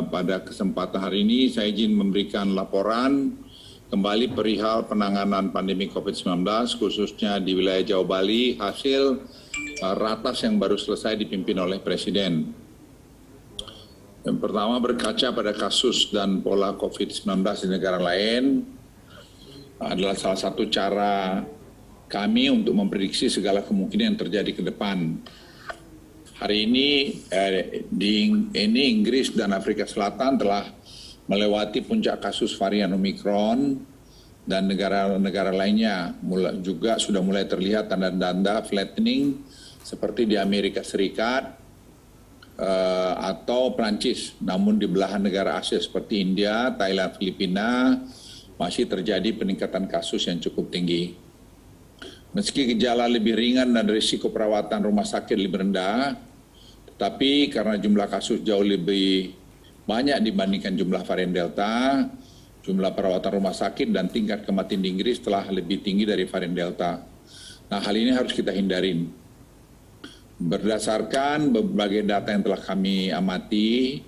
Pada kesempatan hari ini saya izin memberikan laporan kembali perihal penanganan pandemi COVID-19 khususnya di wilayah Jawa Bali hasil ratas yang baru selesai dipimpin oleh Presiden. Yang pertama, berkaca pada kasus dan pola COVID-19 di negara lain adalah salah satu cara kami untuk memprediksi segala kemungkinan yang terjadi ke depan. Hari ini Inggris dan Afrika Selatan telah melewati puncak kasus varian Omicron dan negara-negara lainnya juga sudah mulai terlihat tanda-tanda flattening seperti di Amerika Serikat atau Prancis. Namun di belahan negara Asia seperti India, Thailand, Filipina masih terjadi peningkatan kasus yang cukup tinggi. Meski gejala lebih ringan dan risiko perawatan rumah sakit lebih rendah, tapi karena jumlah kasus jauh lebih banyak dibandingkan jumlah varian Delta, jumlah perawatan rumah sakit dan tingkat kematian di Inggris telah lebih tinggi dari varian Delta. Nah, hal ini harus kita hindarin. Berdasarkan berbagai data yang telah kami amati,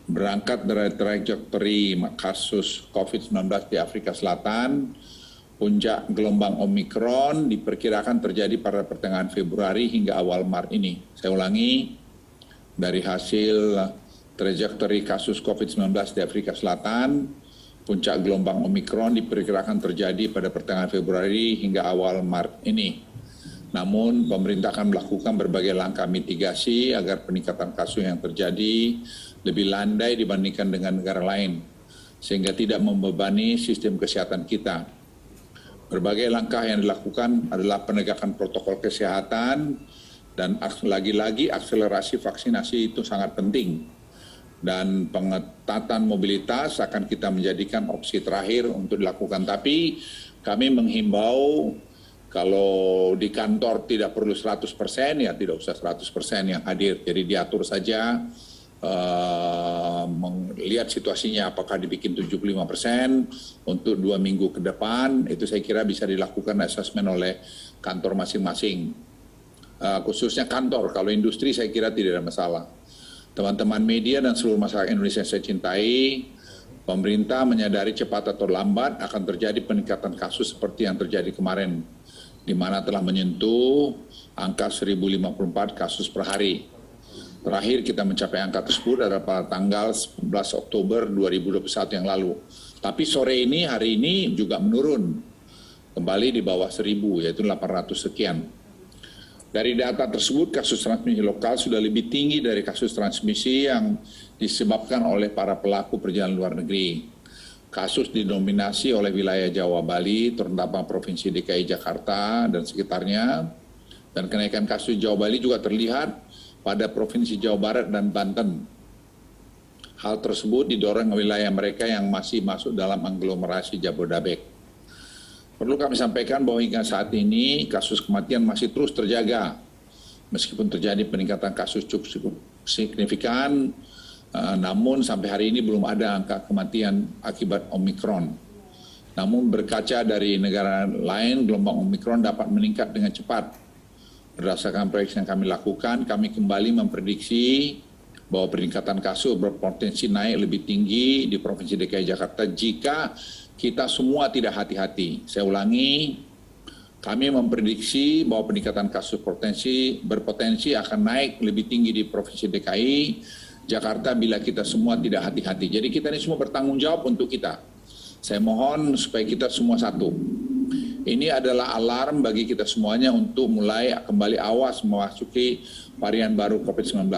berangkat dari trajektori kasus COVID-19 di Afrika Selatan, puncak gelombang Omicron diperkirakan terjadi pada pertengahan Februari hingga awal Maret ini. Saya ulangi, dari hasil trajektori kasus COVID-19 di Afrika Selatan, puncak gelombang Omicron diperkirakan terjadi pada pertengahan Februari hingga awal Maret ini. Namun, pemerintah akan melakukan berbagai langkah mitigasi agar peningkatan kasus yang terjadi lebih landai dibandingkan dengan negara lain, sehingga tidak membebani sistem kesehatan kita. Berbagai langkah yang dilakukan adalah penegakan protokol kesehatan, dan lagi-lagi akselerasi vaksinasi itu sangat penting. Dan pengetatan mobilitas akan kita menjadikan opsi terakhir untuk dilakukan. Tapi kami menghimbau kalau di kantor tidak perlu 100%, ya tidak usah 100% yang hadir. Jadi diatur saja, melihat situasinya apakah dibikin 75% untuk 2 minggu ke depan. Itu saya kira bisa dilakukan asesmen oleh kantor masing-masing. Khususnya kantor, kalau industri saya kira tidak ada masalah. Teman-teman media dan seluruh masyarakat Indonesia yang saya cintai, pemerintah menyadari cepat atau lambat akan terjadi peningkatan kasus seperti yang terjadi kemarin, di mana telah menyentuh angka 1054 kasus per hari. Terakhir kita mencapai angka tersebut adalah pada tanggal 11 Oktober 2021 yang lalu. Tapi sore ini, hari ini juga menurun, kembali di bawah 1000, yaitu 800 sekian. Dari data tersebut, kasus transmisi lokal sudah lebih tinggi dari kasus transmisi yang disebabkan oleh para pelaku perjalanan luar negeri. Kasus didominasi oleh wilayah Jawa Bali, terutama Provinsi DKI Jakarta dan sekitarnya. Dan kenaikan kasus Jawa Bali juga terlihat pada Provinsi Jawa Barat dan Banten. Hal tersebut didorong wilayah mereka yang masih masuk dalam aglomerasi Jabodetabek. Perlu kami sampaikan bahwa hingga saat ini kasus kematian masih terus terjaga. Meskipun terjadi peningkatan kasus cukup signifikan, namun sampai hari ini belum ada angka kematian akibat Omicron. Namun berkaca dari negara lain, gelombang Omicron dapat meningkat dengan cepat. Berdasarkan prediksi yang kami lakukan, kami kembali memprediksi bahwa peningkatan kasus berpotensi naik lebih tinggi di Provinsi DKI Jakarta jika kita semua tidak hati-hati. Saya ulangi, kami memprediksi bahwa peningkatan kasus berpotensi akan naik lebih tinggi di Provinsi DKI Jakarta bila kita semua tidak hati-hati. Jadi kita ini semua bertanggung jawab untuk kita. Saya mohon supaya kita semua satu. Ini adalah alarm bagi kita semuanya untuk mulai kembali awas memasuki varian baru COVID-19.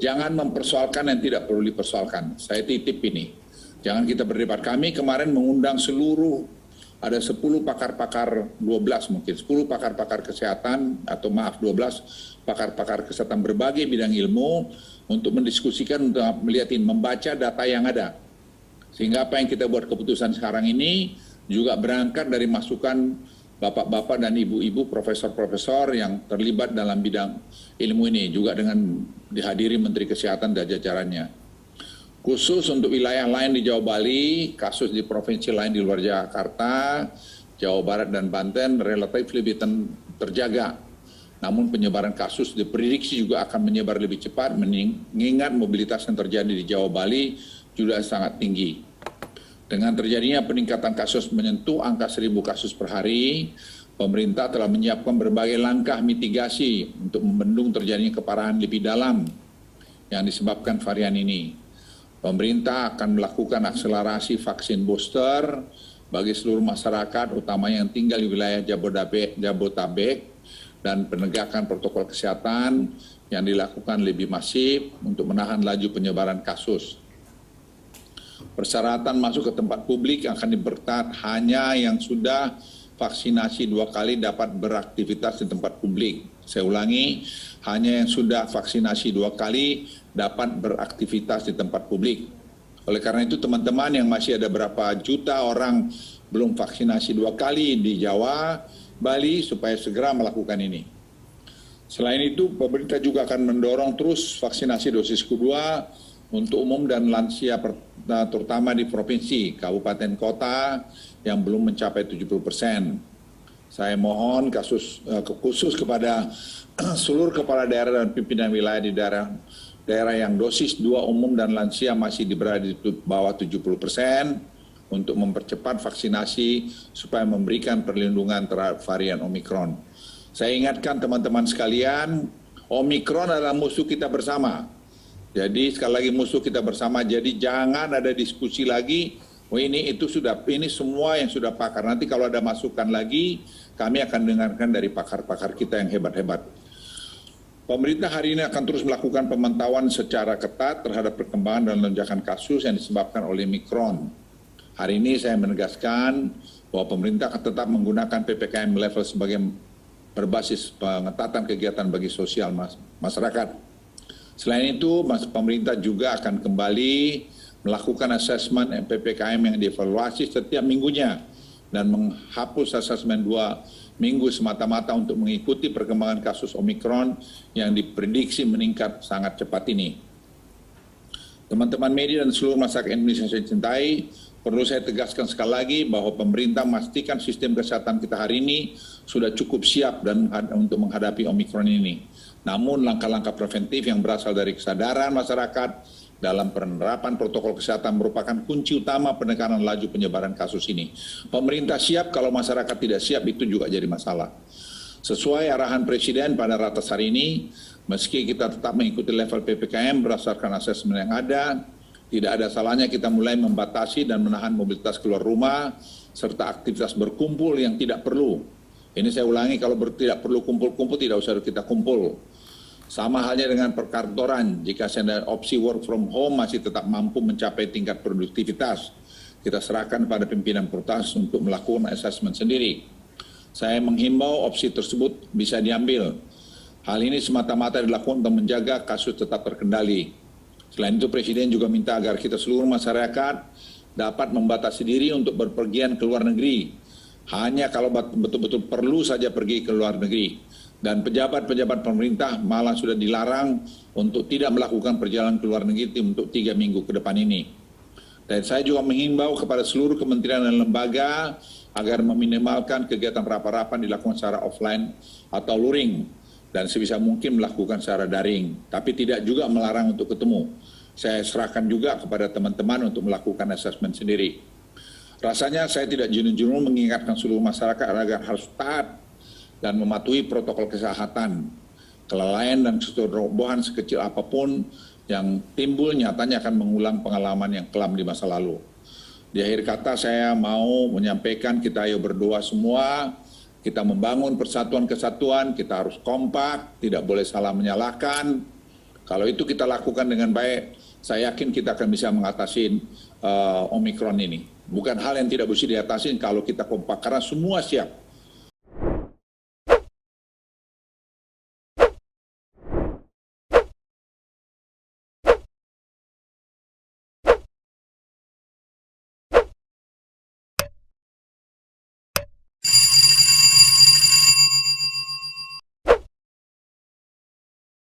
Jangan mempersoalkan yang tidak perlu dipersoalkan. Saya titip ini. Jangan kita berdebat. Kami kemarin mengundang seluruh, ada 10 pakar-pakar, 12 mungkin, 10 pakar-pakar kesehatan, atau maaf 12 pakar-pakar kesehatan berbagai bidang ilmu untuk mendiskusikan, untuk melihat, membaca data yang ada. Sehingga apa yang kita buat keputusan sekarang ini juga berangkat dari masukan bapak-bapak dan ibu-ibu profesor-profesor yang terlibat dalam bidang ilmu ini, juga dengan dihadiri Menteri Kesehatan dan jajarannya. Khusus untuk wilayah lain di Jawa Bali, kasus di provinsi lain di luar Jakarta, Jawa Barat dan Banten relatif lebih terjaga. namun penyebaran kasus diprediksi juga akan menyebar lebih cepat mengingat mobilitas yang terjadi di Jawa Bali juga sangat tinggi. Dengan terjadinya peningkatan kasus menyentuh angka 1.000 kasus per hari, pemerintah telah menyiapkan berbagai langkah mitigasi untuk membendung terjadinya keparahan lebih dalam yang disebabkan varian ini. Pemerintah akan melakukan akselerasi vaksin booster bagi seluruh masyarakat, utamanya yang tinggal di wilayah Jabodetabek, dan penegakan protokol kesehatan yang dilakukan lebih masif untuk menahan laju penyebaran kasus. Persyaratan masuk ke tempat publik akan diperketat, hanya yang sudah vaksinasi 2 kali dapat beraktivitas di tempat publik. Saya ulangi, hanya yang sudah vaksinasi 2 kali dapat beraktivitas di tempat publik. Oleh karena itu teman-teman yang masih ada berapa juta orang belum vaksinasi 2 kali di Jawa, Bali, supaya segera melakukan ini. Selain itu, pemerintah juga akan mendorong terus vaksinasi dosis kedua untuk umum dan lansia, terutama di provinsi, kabupaten, kota yang belum mencapai 70%. Saya mohon khusus kepada seluruh kepala daerah dan pimpinan wilayah di daerah yang dosis 2 umum dan lansia masih berada di bawah 70%, untuk mempercepat vaksinasi supaya memberikan perlindungan terhadap varian Omikron. Saya ingatkan teman-teman sekalian, Omikron adalah musuh kita bersama. Jadi sekali lagi musuh kita bersama, jadi jangan ada diskusi lagi, oh ini semua yang sudah pakar. Nanti kalau ada masukan lagi, kami akan dengarkan dari pakar-pakar kita yang hebat-hebat. Pemerintah hari ini akan terus melakukan pemantauan secara ketat terhadap perkembangan dan lonjakan kasus yang disebabkan oleh Omikron. Hari ini saya menegaskan bahwa pemerintah akan tetap menggunakan PPKM level sebagai berbasis pengetatan kegiatan bagi sosial masyarakat. Selain itu, pemerintah juga akan kembali melakukan asesmen PPKM yang dievaluasi setiap minggunya dan menghapus asesmen 2 minggu semata-mata untuk mengikuti perkembangan kasus Omikron yang diprediksi meningkat sangat cepat ini. Teman-teman media dan seluruh masyarakat Indonesia saya cintai, perlu saya tegaskan sekali lagi bahwa pemerintah memastikan sistem kesehatan kita hari ini sudah cukup siap dan untuk menghadapi Omikron ini. Namun langkah-langkah preventif yang berasal dari kesadaran masyarakat dalam penerapan protokol kesehatan merupakan kunci utama penekanan laju penyebaran kasus ini. Pemerintah siap, kalau masyarakat tidak siap itu juga jadi masalah. Sesuai arahan Presiden pada ratas hari ini, meski kita tetap mengikuti level PPKM berdasarkan asesmen yang ada, tidak ada salahnya kita mulai membatasi dan menahan mobilitas keluar rumah, serta aktivitas berkumpul yang tidak perlu. Ini saya ulangi, kalau tidak perlu kumpul-kumpul, tidak usah kita kumpul. Sama halnya dengan perkantoran, jika ada opsi work from home masih tetap mampu mencapai tingkat produktivitas, kita serahkan pada pimpinan Pertas untuk melakukan asesmen sendiri. Saya menghimbau opsi tersebut bisa diambil. Hal ini semata-mata dilakukan untuk menjaga kasus tetap terkendali. Selain itu, Presiden juga minta agar kita seluruh masyarakat dapat membatasi diri untuk berpergian ke luar negeri. Hanya kalau betul-betul perlu saja pergi ke luar negeri. Dan pejabat-pejabat pemerintah malah sudah dilarang untuk tidak melakukan perjalanan ke luar negeri untuk 3 minggu ke depan ini. Dan saya juga menghimbau kepada seluruh kementerian dan lembaga agar meminimalkan kegiatan rapat-rapat dilakukan secara offline atau luring, dan sebisa mungkin melakukan secara daring, tapi tidak juga melarang untuk ketemu. Saya serahkan juga kepada teman-teman untuk melakukan asesmen sendiri. Rasanya saya tidak jenuh-jenuh mengingatkan seluruh masyarakat agar harus taat dan mematuhi protokol kesehatan. Kelalaian dan kecerobohan sekecil apapun yang timbul nyatanya akan mengulang pengalaman yang kelam di masa lalu. Di akhir kata saya mau menyampaikan kita ayo berdoa semua, kita membangun persatuan kesatuan, kita harus kompak, tidak boleh salah menyalahkan. Kalau itu kita lakukan dengan baik, saya yakin kita akan bisa mengatasi Omikron ini. Bukan hal yang tidak bisa diatasi kalau kita kompak, karena semua siap.